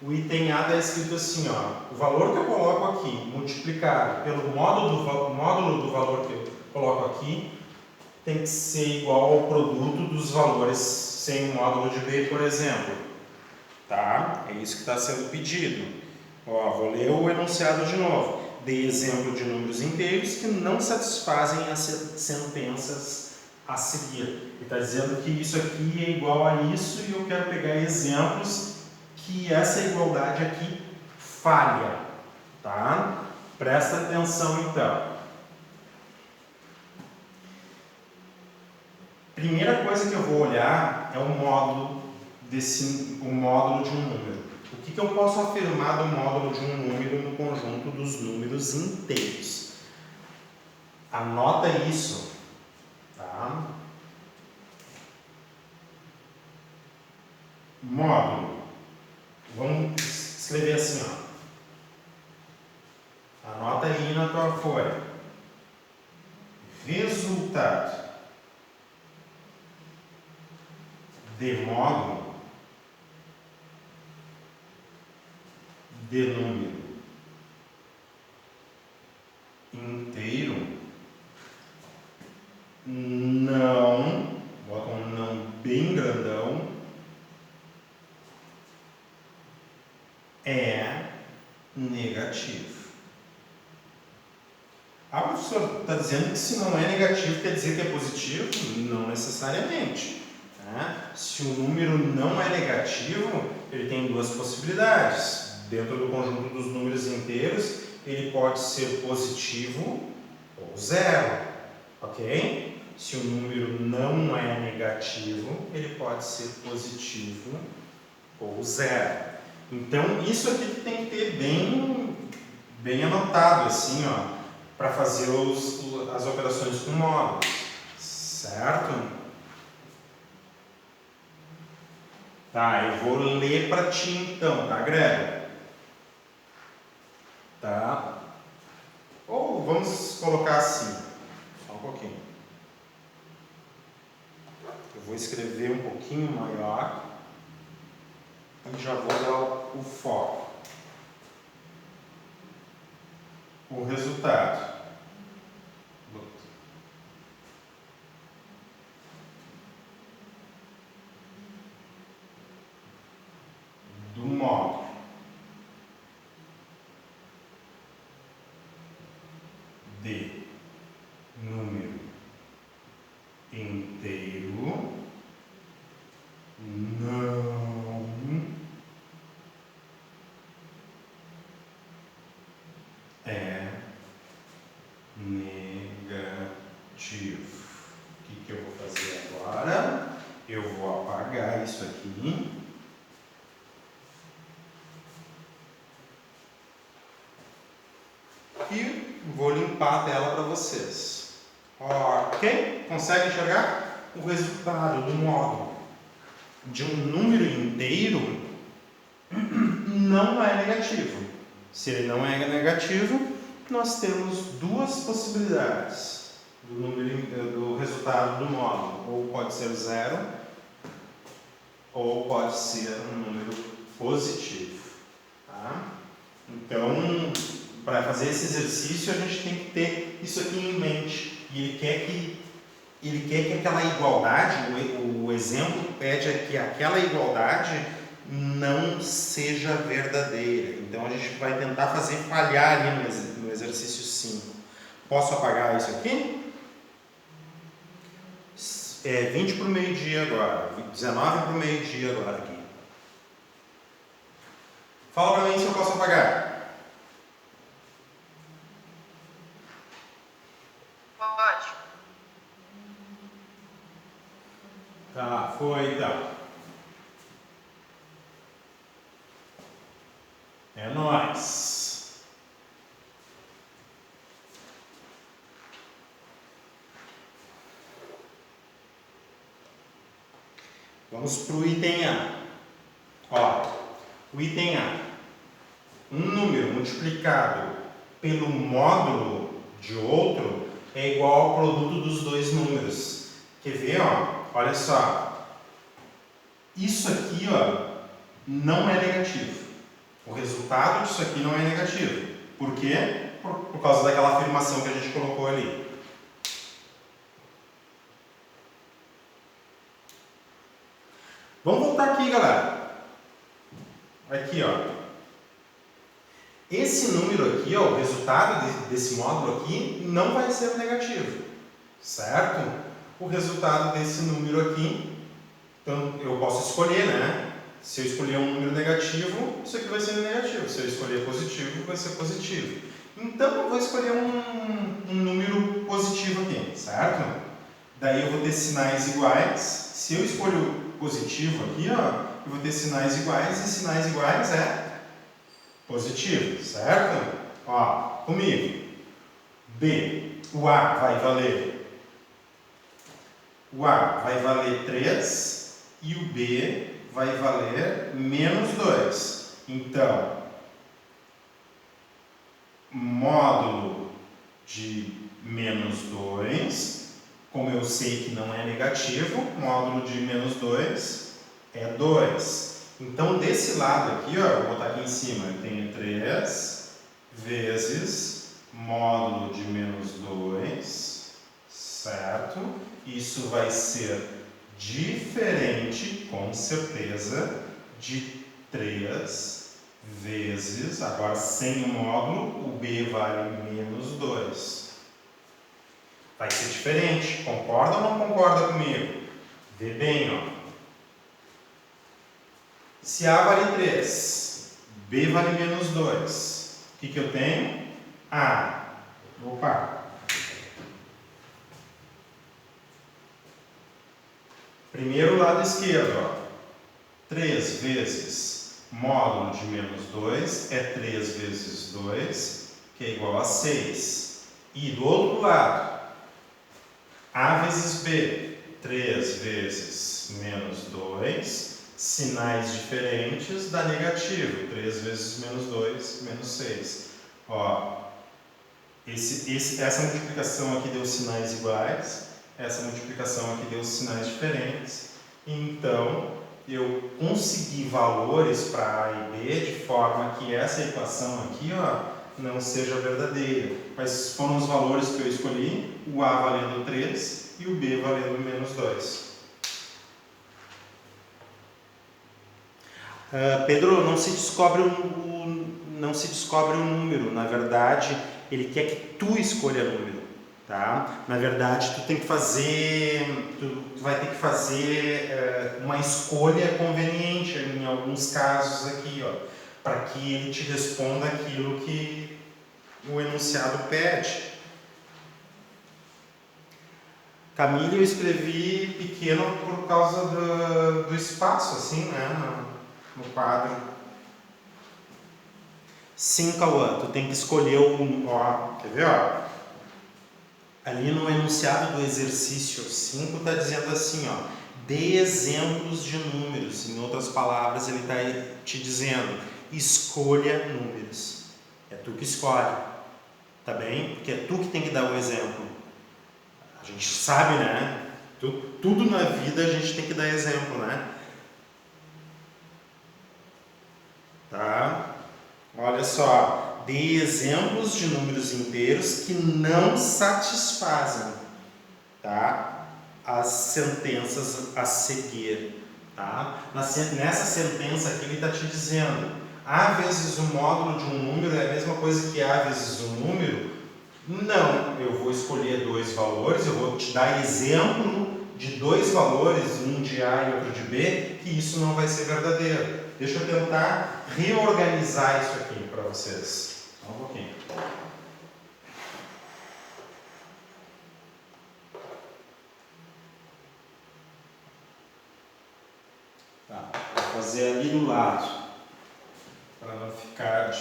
O item A está escrito assim, ó, o valor que eu coloco aqui multiplicado pelo módulo do valor que eu coloco aqui tem que ser igual ao produto dos valores sem o módulo de B, por exemplo. Tá? É isso que está sendo pedido. Ó, vou ler o enunciado de novo. Dei exemplo de números inteiros que não satisfazem as sentenças a seguir. Ele está dizendo que isso aqui é igual a isso e eu quero pegar exemplos que essa igualdade aqui falha. Tá? Presta atenção então. Primeira coisa que eu vou olhar é o módulo de um número. O que eu posso afirmar do módulo de um número no conjunto dos números inteiros? Anota isso, tá? Módulo. Vamos escrever assim, ó. Anota aí na tua folha. Resultado de módulo de número inteiro não, bota um não bem grandão, é negativo. Ah, professor, está dizendo que se não é negativo quer dizer que é positivo? Não necessariamente. Tá? Se o número não é negativo, ele tem duas possibilidades. Dentro do conjunto dos números inteiros, ele pode ser positivo ou zero. Ok? Se o número não é negativo, ele pode ser positivo ou zero. Então, isso aqui que tem que ter bem anotado, assim, ó, para fazer as operações com módulos, certo? Tá, eu vou ler para ti então, tá, Greg? Tá? Ou vamos colocar assim, só um pouquinho. Eu vou escrever um pouquinho maior e já vou dar o foco. O resultado do módulo de número inteiro não é negativo. O que eu vou fazer agora? Eu vou apagar isso aqui. E vou limpar a tela para vocês. Ok? Consegue enxergar? O resultado do módulo de um número inteiro não é negativo. Se ele não é negativo, nós temos duas possibilidades do resultado do módulo. Ou pode ser zero, ou pode ser um número positivo. Tá? Então, para fazer esse exercício, a gente tem que ter isso aqui em mente. E ele quer que aquela igualdade, o exemplo pede que aquela igualdade não seja verdadeira. Então, a gente vai tentar fazer falhar ali no exercício 5. Posso apagar isso aqui? É 20 para o meio-dia agora. 19 para o meio-dia agora aqui. Fala para mim se eu posso apagar. Pode. Tá, foi então. É nóis. Vamos para o item A. Ó, o item A. Um número multiplicado pelo módulo de outro é igual ao produto dos dois números. Quer ver, ó? Olha só. Isso aqui, ó, não é negativo. O resultado disso aqui não é negativo. Por quê? Por causa daquela afirmação que a gente colocou ali. Vamos voltar aqui, galera. Aqui, ó. Esse número aqui, ó, o resultado desse módulo aqui, não vai ser negativo. Certo? O resultado desse número aqui, então eu posso escolher, né? Se eu escolher um número negativo, isso aqui vai ser negativo. Se eu escolher positivo, vai ser positivo. Então eu vou escolher um número positivo aqui, certo? Daí eu vou ter sinais iguais. Se eu escolho positivo aqui, ó, eu vou ter sinais iguais, e sinais iguais é positivo, certo? Ó, comigo. B, o A vai valer 3 e o B vai valer menos 2. Então, módulo de menos 2, como eu sei que não é negativo, módulo de menos 2 é 2. Então, desse lado aqui, ó, eu vou botar aqui em cima, eu tenho 3 vezes módulo de menos 2, certo? Isso vai ser diferente, com certeza, de 3 vezes, agora sem o módulo, o B vale menos 2. Vai ser diferente, concorda ou não concorda comigo? Vê bem, ó. Se A vale 3, B vale menos 2, o que eu tenho? A. Opa! Primeiro lado esquerdo, ó. 3 vezes módulo de menos 2 é 3 vezes 2, que é igual a 6. E do outro lado, A vezes B, 3 vezes menos 2, sinais diferentes dá negativo. 3 vezes menos 2, menos 6. Ó, essa multiplicação aqui deu sinais iguais, essa multiplicação aqui deu sinais diferentes. Então, eu consegui valores para A e B de forma que essa equação aqui, ó, não seja verdadeira. Mas foram os valores que eu escolhi, o A valendo 3 e o B valendo menos 2. Pedro, não se descobre um número. Na verdade, ele quer que tu escolha número. Tá? Na verdade, tu vai ter que fazer uma escolha conveniente em alguns casos aqui, ó, para que ele te responda aquilo que o enunciado pede. Camille eu escrevi pequeno por causa do espaço, assim, né, no quadro. Sim, Cauã, tu tem que escolher ó, quer ver, ó? Ali no enunciado do exercício 5 está dizendo assim, ó, dê exemplos de números. Em outras palavras, ele está te dizendo, escolha números. É tu que escolhe, tá bem? Porque é tu que tem que dar o exemplo. A gente sabe, né? Tudo na vida a gente tem que dar exemplo, né? Tá? Olha só. Dê exemplos de números inteiros que não satisfazem, tá, as sentenças a seguir. Tá? Nessa sentença aqui ele está te dizendo A vezes o módulo de um número é a mesma coisa que A vezes um número? Não, eu vou escolher dois valores, eu vou te dar exemplo de dois valores, um de A e outro de B, que isso não vai ser verdadeiro. Deixa eu tentar reorganizar isso aqui para vocês. Só um pouquinho. Tá, vou fazer ali do lado, para não ficar,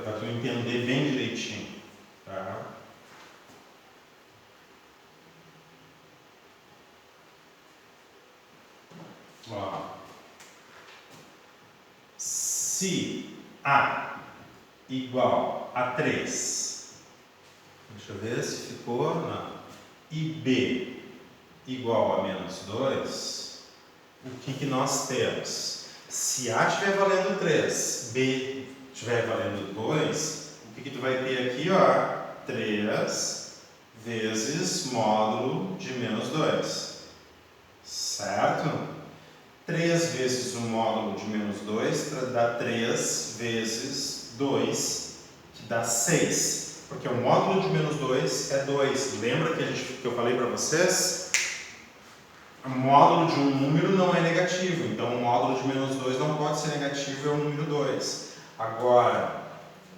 para tu entender bem direitinho. Tá? Ó. Se A igual a 3, deixa eu ver se ficou, não, e B igual a menos 2, o que nós temos? Se A estiver valendo 3, B estiver valendo 2, o que tu vai ter aqui, ó? 3 vezes módulo de menos 2, certo? 3 vezes o módulo de menos 2 dá 3 vezes 2, que dá 6. Porque o módulo de menos 2 é 2. Lembra que eu falei para vocês? O módulo de um número não é negativo. Então, o módulo de menos 2 não pode ser negativo, é o número 2. Agora,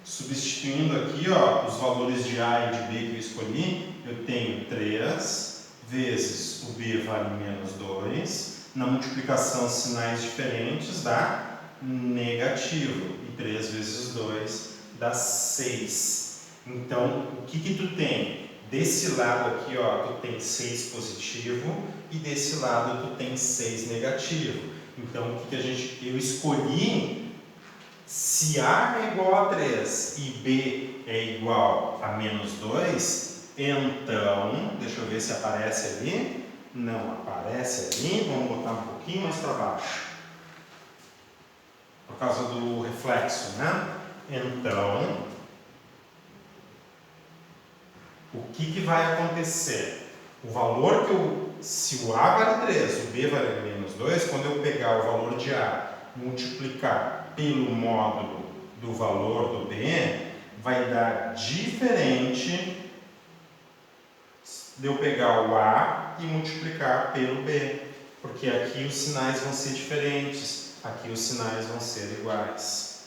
substituindo aqui, ó, os valores de A e de B que eu escolhi, eu tenho 3 vezes o B vale menos 2. Na multiplicação, sinais diferentes dá negativo. E 3 vezes 2 dá 6. Então, o que tu tem? Desse lado aqui, ó, tu tem 6 positivo e desse lado tu tem 6 negativo. Então, eu escolhi se A é igual a 3 e B é igual a menos 2, então, deixa eu ver se aparece ali. Não aparece ali, vamos botar um pouquinho mais para baixo. Por causa do reflexo, né? Então, o que vai acontecer? O valor se o A vale 3, o B vale menos 2, quando eu pegar o valor de A e multiplicar pelo módulo do valor do B, vai dar diferente de eu pegar o A e multiplicar pelo B. Porque aqui os sinais vão ser diferentes, aqui os sinais vão ser iguais.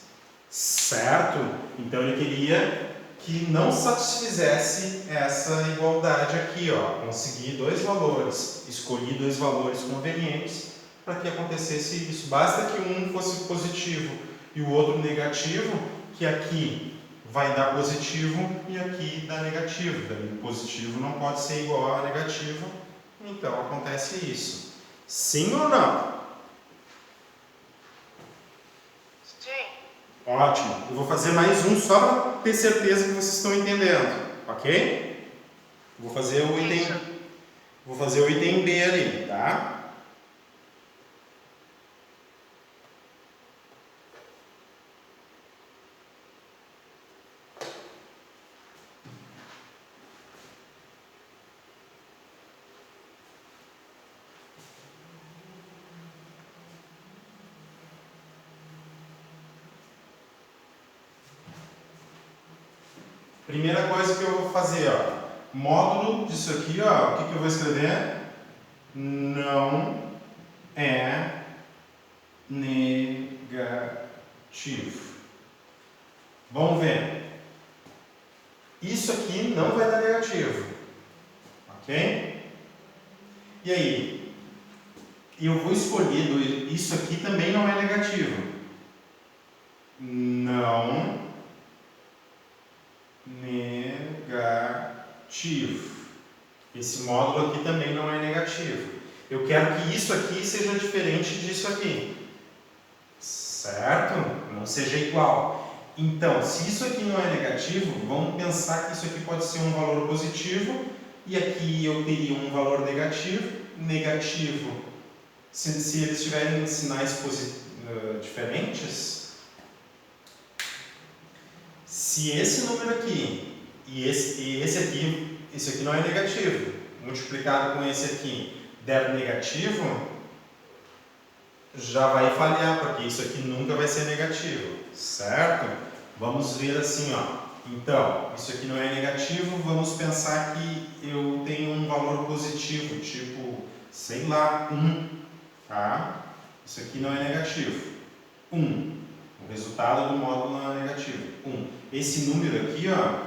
Certo? Então ele queria que não satisfizesse essa igualdade aqui, ó. Consegui 2 valores, escolhi 2 valores convenientes para que acontecesse isso. Basta que um fosse positivo e o outro negativo, que aqui vai dar positivo e aqui dá negativo. Daí o positivo não pode ser igual a negativo, então acontece isso. Sim ou não? Ótimo. Eu vou fazer mais um só para ter certeza que vocês estão entendendo, ok? Vou fazer o item B ali, tá? Primeira coisa que eu vou fazer, ó, módulo disso aqui, ó, o que eu vou escrever? Não é negativo. Vamos ver. Isso aqui não vai dar negativo, ok? E aí? Eu vou escolher, isso aqui também não é negativo. Não negativo. Esse módulo aqui também não é negativo. Eu quero que isso aqui seja diferente disso aqui. Certo? Não seja igual. Então, se isso aqui não é negativo, vamos pensar que isso aqui pode ser um valor positivo e aqui eu teria um valor negativo. Negativo, se eles tiverem sinais diferentes, se esse número aqui e esse aqui não é negativo, multiplicado com esse aqui der negativo, já vai falhar, porque isso aqui nunca vai ser negativo, certo? Vamos ver assim, ó. Então, isso aqui não é negativo, vamos pensar que eu tenho um valor positivo, tipo, sei lá, 1, tá? Isso aqui não é negativo. 1. O resultado do módulo não é negativo. 1. Esse número aqui, ó,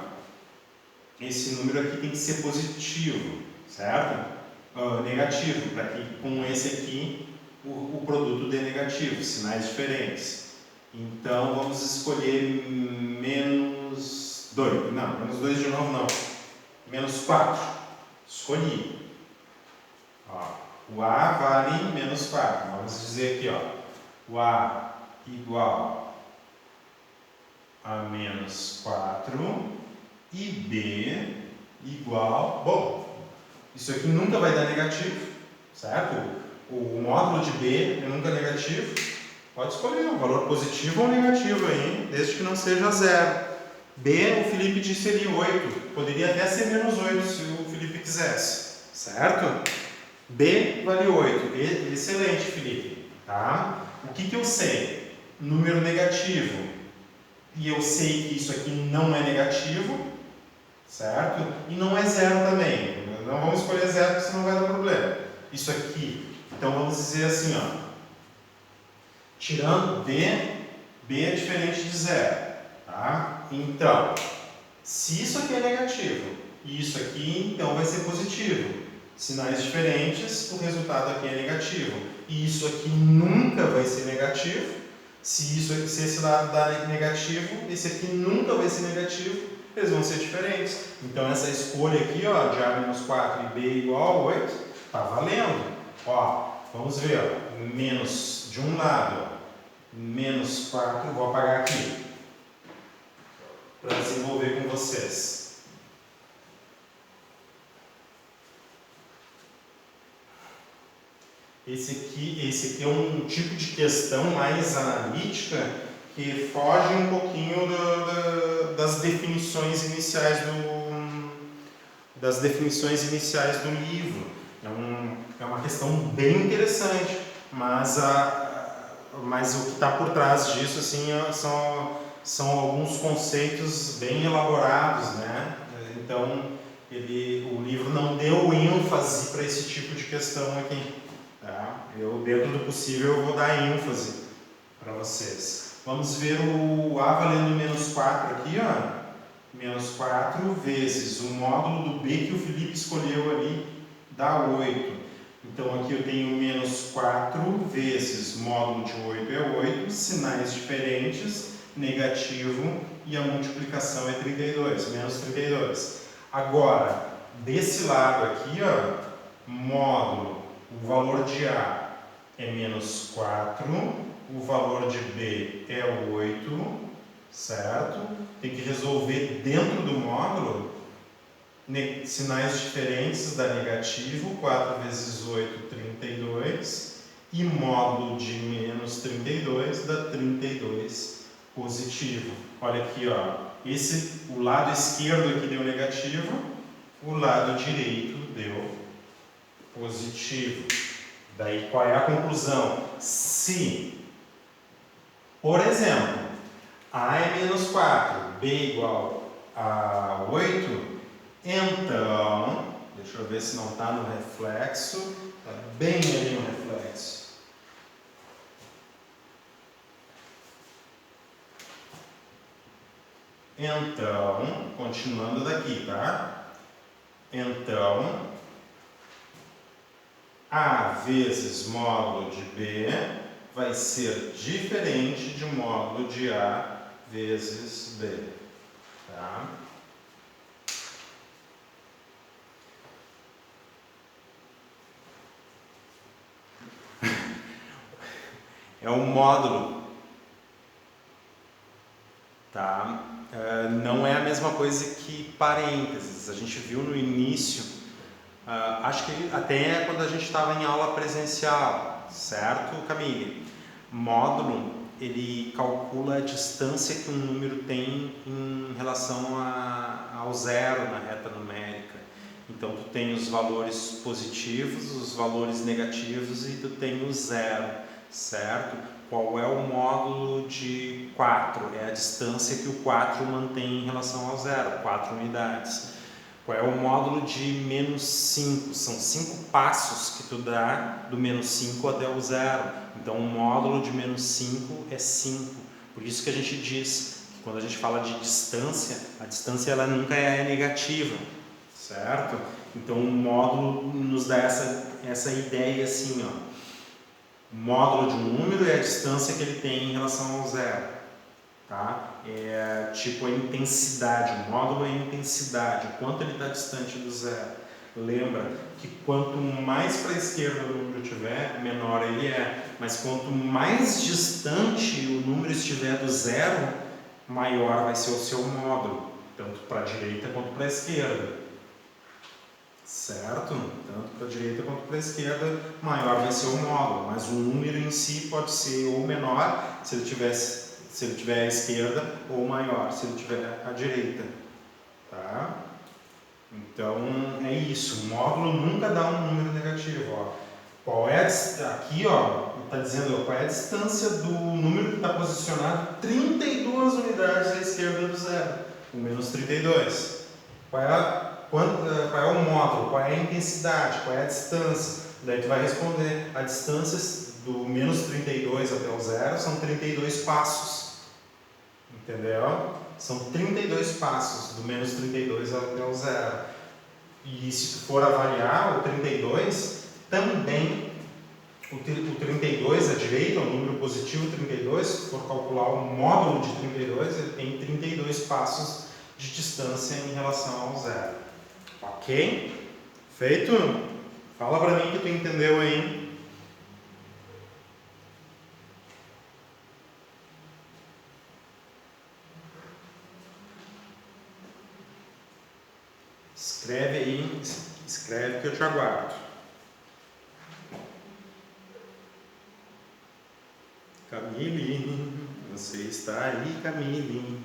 esse número aqui tem que ser positivo, certo? Negativo, para que com esse aqui o produto dê negativo, sinais diferentes. Então vamos escolher menos 2. Não, menos 2 de novo não. Menos 4. Escolhi. Ó, o A vale menos 4. Vamos dizer aqui, ó. O A igual a menos 4 e B igual... Bom, isso aqui nunca vai dar negativo, certo? O módulo de B é nunca negativo. Pode escolher um valor positivo ou negativo aí, desde que não seja zero. B, o Felipe disse ali 8. Poderia até ser menos 8 se o Felipe quisesse. Certo? B vale 8. Excelente, Felipe. Tá? O que eu sei? Número negativo. E eu sei que isso aqui não é negativo. Certo? E não é zero também. Não vamos escolher zero porque senão vai dar problema. Isso aqui. Então vamos dizer assim, ó. Tirando B é diferente de zero. Tá? Então, se isso aqui é negativo e isso aqui, então vai ser positivo. Sinais diferentes, o resultado aqui é negativo. E isso aqui nunca vai ser negativo. Se esse lado dá negativo, esse aqui nunca vai ser negativo, eles vão ser diferentes. Então essa escolha aqui, ó, de A menos 4 e B igual a 8, tá valendo. Ó, vamos ver, ó, menos de um lado, ó, menos 4, vou apagar aqui, para desenvolver com vocês. Esse aqui é um tipo de questão mais analítica que foge um pouquinho das definições iniciais do livro. É uma questão bem interessante, mas o que está por trás disso assim, são alguns conceitos bem elaborados, né? Então, o livro não deu ênfase para esse tipo de questão aqui. Tá? Eu, dentro do possível, eu vou dar ênfase para vocês. Vamos ver o A valendo menos 4 aqui, ó. Menos 4 vezes o módulo do B que o Felipe escolheu ali dá 8. Então aqui eu tenho menos 4 vezes módulo de 8 é 8, sinais diferentes, negativo, e a multiplicação é 32, menos 32. Agora, desse lado aqui, ó, módulo, o valor de A é menos 4, o valor de B é 8, certo? Tem que resolver dentro do módulo sinais diferentes dá negativo, 4 vezes 8, 32, e módulo de menos 32 dá 32 positivo. Olha aqui, ó, o lado esquerdo aqui deu negativo, o lado direito deu positivo. Daí qual é a conclusão? Se, por exemplo, A é menos 4, B igual a 8, então, deixa eu ver se não está no reflexo, está bem ali no reflexo. Então, continuando daqui, tá? Então, A vezes módulo de B vai ser diferente de módulo de A vezes B. Tá? É um módulo. Tá? Não é a mesma coisa que parênteses. A gente viu no início, acho que até quando a gente estava em aula presencial, certo, Camille? Módulo, ele calcula a distância que um número tem em relação ao zero na reta numérica. Então, tu tem os valores positivos, os valores negativos e tu tem o zero, certo? Qual é o módulo de 4? É a distância que o 4 mantém em relação ao zero, 4 unidades. Qual é o módulo de menos 5? São 5 passos que tu dá do menos 5 até o zero. Então, o módulo de menos 5 é 5. Por isso que a gente diz que quando a gente fala de distância, a distância ela nunca é negativa, certo? Então, o módulo nos dá essa ideia assim, ó. O módulo de um número é a distância que ele tem em relação ao zero. Tá? É tipo a intensidade, o módulo é a intensidade, o quanto ele está distante do zero. Lembra que quanto mais para a esquerda o número estiver, menor ele é. Mas quanto mais distante o número estiver do zero, maior vai ser o seu módulo, tanto para a direita quanto para a esquerda. certo? Tanto para a direita quanto para a esquerda, maior vai ser o módulo, mas o número em si pode ser ou menor se ele tiver à esquerda, ou maior se ele tiver à direita, tá? Então é isso, o módulo nunca dá um número negativo, ó. Aqui, ó, está dizendo qual é a distância do número que está posicionado 32 unidades à esquerda do zero, o menos 32. Qual é o módulo, qual é a intensidade, qual é a distância? Daí tu vai responder, a distância do menos 32 até o zero são 32 passos, entendeu? São 32 passos do menos 32 até o zero. E se tu for avaliar o 32, também o 32 à direita, o número positivo 32, se for calcular o módulo de 32, ele tem 32 passos de distância em relação ao zero. Ok? Feito? Fala pra mim que tu entendeu aí. Escreve aí, escreve que eu te aguardo. Camille, você está aí, Camille.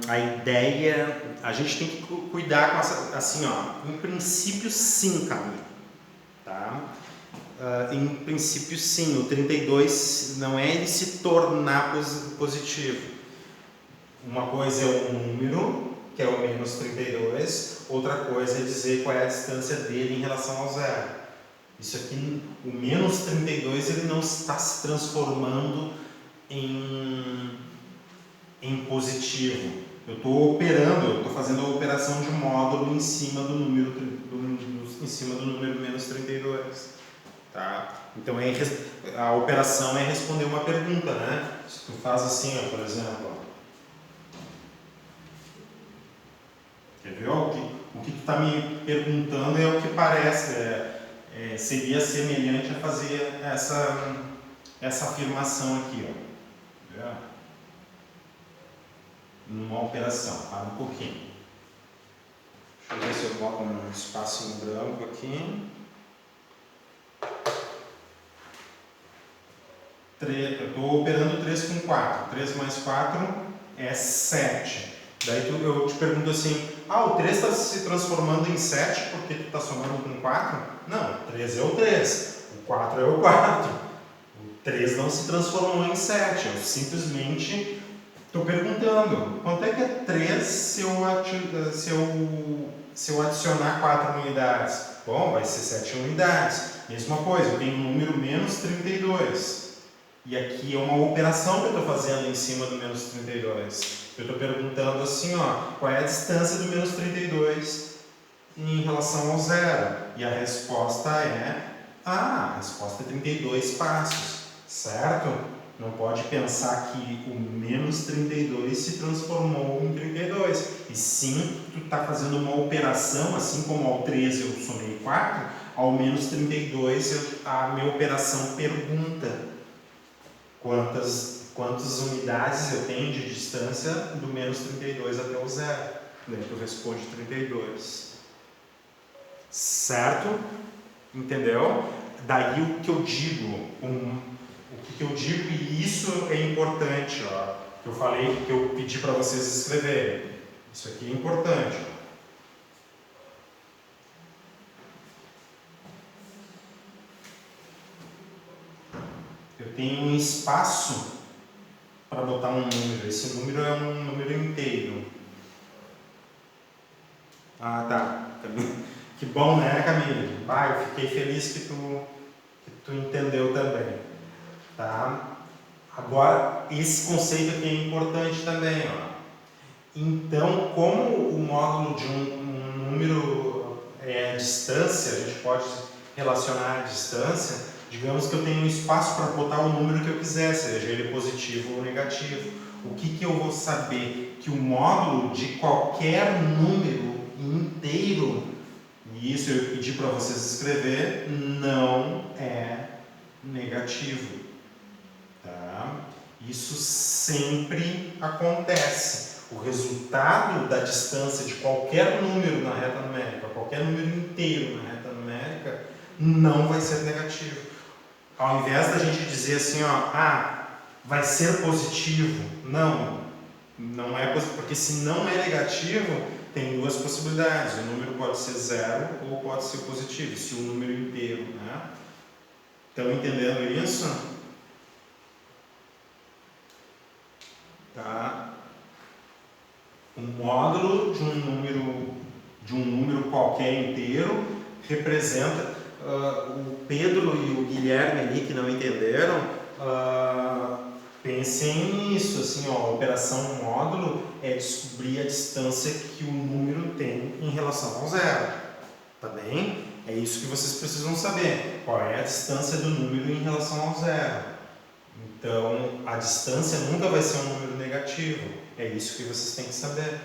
A ideia, a gente tem que cuidar com essa, assim, ó, em princípio sim, Camille, tá? Em princípio sim, o 32 não é ele se tornar positivo. Uma coisa é o número, que é o menos 32, outra coisa é dizer qual é a distância dele em relação ao zero. Isso aqui, o menos 32, ele não está se transformando em positivo. Eu estou operando, eu estou fazendo a operação de módulo em cima do número, em cima do número menos 32. Tá? Então a operação é responder uma pergunta, né? Se tu faz assim, ó, por exemplo, ó. Quer ver? Ó, o que tu está me perguntando é o que parece, seria semelhante a fazer essa afirmação aqui, ó. Tá vendo? Numa operação, para um pouquinho. Deixa eu ver se eu boto um espaço em branco aqui. Eu estou operando 3 com 4. 3 mais 4 é 7. Daí eu te pergunto assim, o 3 está se transformando em 7 porque tu está somando com 4? Não, 3 é o 3, o 4 é o 4. O 3 não se transformou em 7, eu simplesmente estou perguntando, quanto é que é 3 se eu adicionar 4 unidades? Bom, vai ser 7 unidades. Mesma coisa, eu tenho um número menos 32. E aqui é uma operação que eu estou fazendo em cima do menos 32. Eu estou perguntando assim, ó, qual é a distância do menos 32 em relação ao zero? E a resposta a resposta é 32 passos, certo? Não pode pensar que o menos 32 se transformou em 32. E sim, tu está fazendo uma operação, assim como ao 13 eu somei 4, ao menos 32 a minha operação pergunta quantas unidades eu tenho de distância do menos 32 até o zero. Daí tu responde 32. Certo? Entendeu? Daí o que eu digo, e isso é importante, ó, que eu falei, que eu pedi para vocês escreverem. Isso aqui é importante. Eu tenho um espaço para botar um número. Esse número é um número inteiro. Ah, tá. Que bom, né, Camille? Eu fiquei feliz que tu entendeu também. Tá? Agora, esse conceito aqui é importante também, ó. Então, como o módulo de um número é a distância, a gente pode relacionar a distância, digamos que eu tenho um espaço para botar o número que eu quiser, seja ele positivo ou negativo. O que eu vou saber? Que o módulo de qualquer número inteiro, e isso eu pedi para vocês escrever, não é negativo. Tá? Isso sempre acontece. O resultado da distância de qualquer número na reta numérica, qualquer número inteiro na reta numérica, não vai ser negativo. Ao invés da gente dizer assim, ó, vai ser positivo, não é positivo, porque se não é negativo, tem duas possibilidades. O número pode ser zero ou pode ser positivo, se o número inteiro, né? Estão entendendo isso? Tá? O módulo de um número qualquer inteiro representa o Pedro e o Guilherme ali que não entenderam, pensem nisso, assim, ó, a operação módulo é descobrir a distância que o número tem em relação ao zero, tá bem? É isso que vocês precisam saber, qual é a distância do número em relação ao zero. Então, a distância nunca vai ser um número negativo, é isso que vocês têm que saber.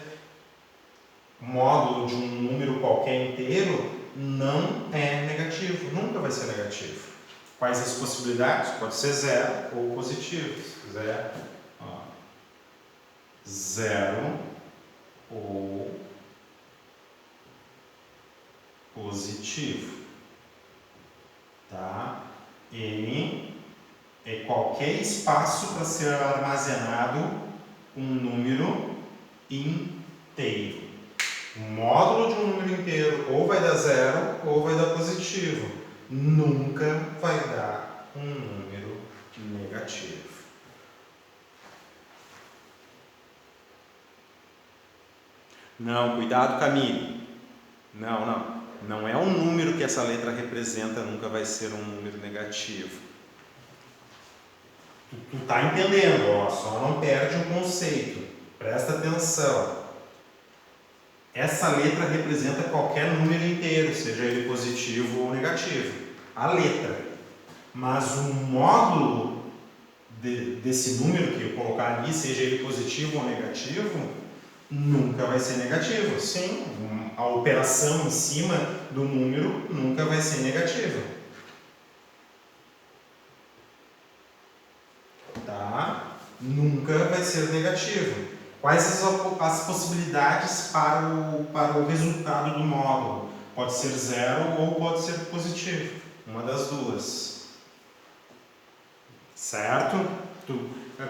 O módulo de um número qualquer inteiro não é negativo, nunca vai ser negativo. Quais as possibilidades? Pode ser zero ou positivo. Se quiser, zero ou positivo. Tá? N é qualquer espaço para ser armazenado um número inteiro. O módulo de um número inteiro ou vai dar zero ou vai dar positivo. Nunca vai dar um número negativo. Não, cuidado, Camille. Não é um número que essa letra representa, nunca vai ser um número negativo. Tu tá entendendo, ó, só não perde o conceito. Presta atenção. Essa letra representa qualquer número inteiro, seja ele positivo ou negativo. A letra. Mas o módulo desse número que eu colocar ali, seja ele positivo ou negativo, nunca vai ser negativo. Sim, a operação em cima do número nunca vai ser negativa. Tá? Nunca vai ser negativo. Quais as possibilidades para o resultado do módulo? Pode ser zero ou pode ser positivo. Uma das duas. Certo?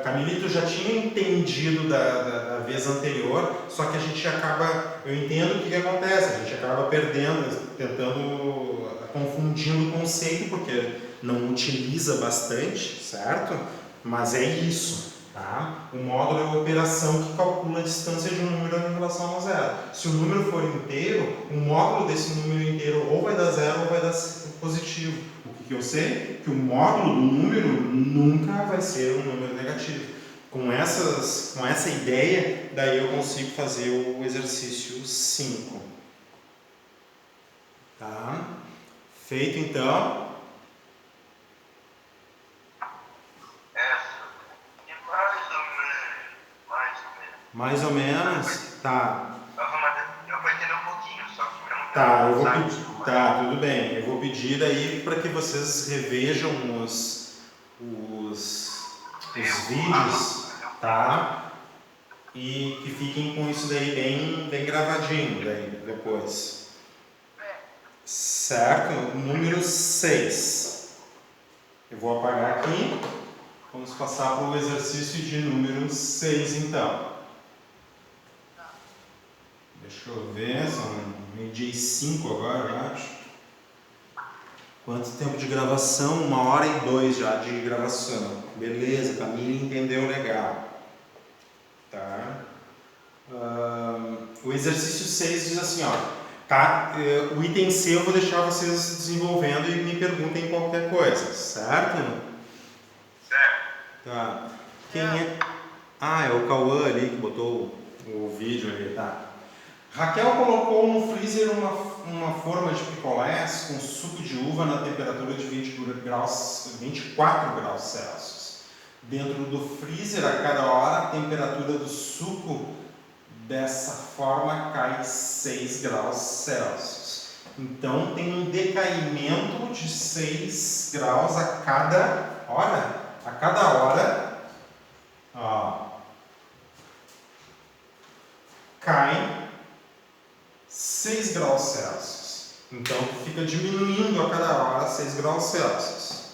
Camille, tu já tinha entendido da vez anterior, só que a gente acaba, eu entendo o que acontece, a gente acaba perdendo, tentando, confundindo o conceito, porque não utiliza bastante, certo? Mas é isso. Tá? O módulo é a operação que calcula a distância de um número em relação a zero. Se o número for inteiro, o módulo desse número inteiro ou vai dar zero ou vai dar positivo. O que eu sei? Que o módulo do número nunca vai ser um número negativo. Com essa ideia, daí eu consigo fazer o exercício 5. Tá? Feito então. Mais ou menos? Tá. Eu vou entender um pouquinho, só que eu não Tá, eu vou pedir. Tá, tudo bem. Eu vou pedir aí para que vocês revejam os vídeos, tá? E que fiquem com isso daí bem gravadinho daí, depois. Certo? Número 6. Eu vou apagar aqui. Vamos passar para o exercício de número 6 então. Deixa eu ver, são meio-dia e 5 agora, eu acho. Quanto tempo de gravação? 1h02 já de gravação. Beleza, Camille entendeu legal. Tá? O exercício 6 diz assim, ó. Tá? O item C eu vou deixar vocês desenvolvendo e me perguntem qualquer coisa, certo? Certo. Tá. Quem é? Ah, é o Cauã ali que botou o vídeo ali, tá? Raquel colocou no freezer uma forma de picolés com suco de uva na temperatura de 24 graus Celsius. Dentro do freezer, a cada hora, a temperatura do suco dessa forma cai 6 graus Celsius. Então, tem um decaimento de 6 graus a cada hora. A cada hora, Ó, cai 6 graus Celsius. Então, fica diminuindo a cada hora 6 graus Celsius.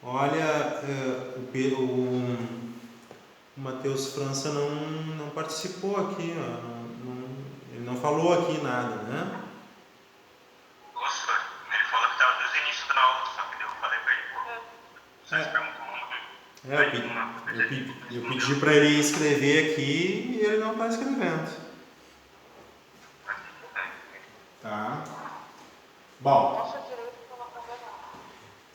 Olha, o Matheus França não participou aqui, ó, ele não falou aqui nada, né? Nossa, ele falou que estava desde o início da aula, só que eu falei pra ele, pô, vocês perguntam Eu pedi para ele escrever aqui e ele não está escrevendo. Tá? Bom,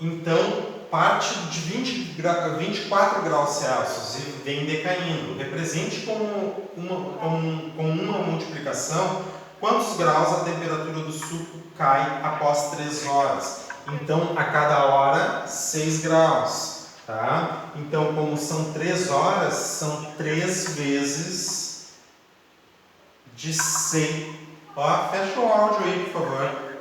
então parte de 24 graus Celsius e vem decaindo. Represente como uma multiplicação quantos graus a temperatura do suco cai após 3 horas. Então, a cada hora, 6 graus. Tá? Então, como são 3 horas, são 3 vezes de 6. Ó, fecha o áudio aí, por favor.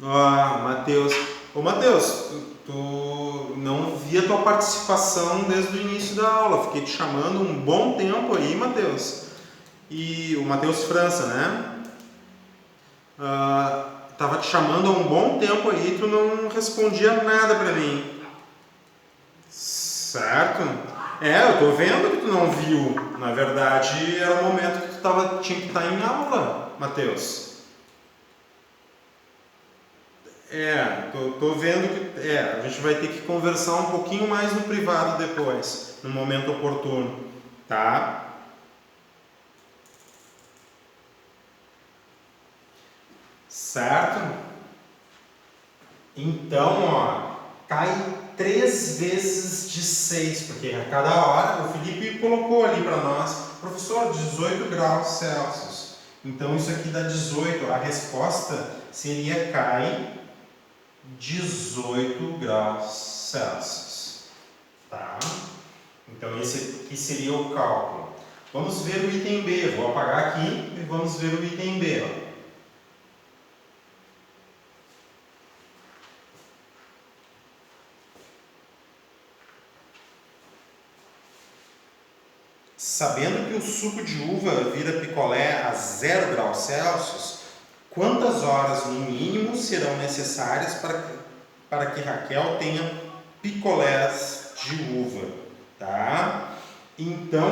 Ó, Matheus. Ô, Matheus, tu não vi a tua participação desde o início da aula. Fiquei te chamando um bom tempo aí, Matheus. E o Matheus França, né? Tava te chamando há um bom tempo aí, tu não respondia nada pra mim. Certo? Eu tô vendo que tu não viu. Na verdade, era o momento que tu tinha que estar em aula, Matheus. Tô vendo que a gente vai ter que conversar um pouquinho mais no privado depois, no momento oportuno, tá? Certo? Então, ó, cai 3 vezes de 6, porque a cada hora, o Felipe colocou ali para nós, professor, 18 graus Celsius. Então, isso aqui dá 18. A resposta seria cai 18 graus Celsius. Tá? Então, esse aqui seria o cálculo. Vamos ver o item B. Vou apagar aqui e vamos ver o item B. Ó. Sabendo que o suco de uva vira picolé a 0 graus Celsius, quantas horas no mínimo serão necessárias para que Raquel tenha picolés de uva? Tá? Então,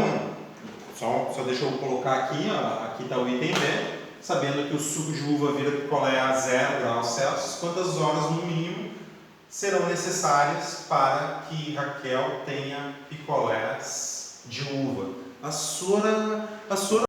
só deixa eu colocar aqui, ó, aqui está o item B. Sabendo que o suco de uva vira picolé a 0 graus Celsius, quantas horas no mínimo serão necessárias para que Raquel tenha picolés de uva? A sua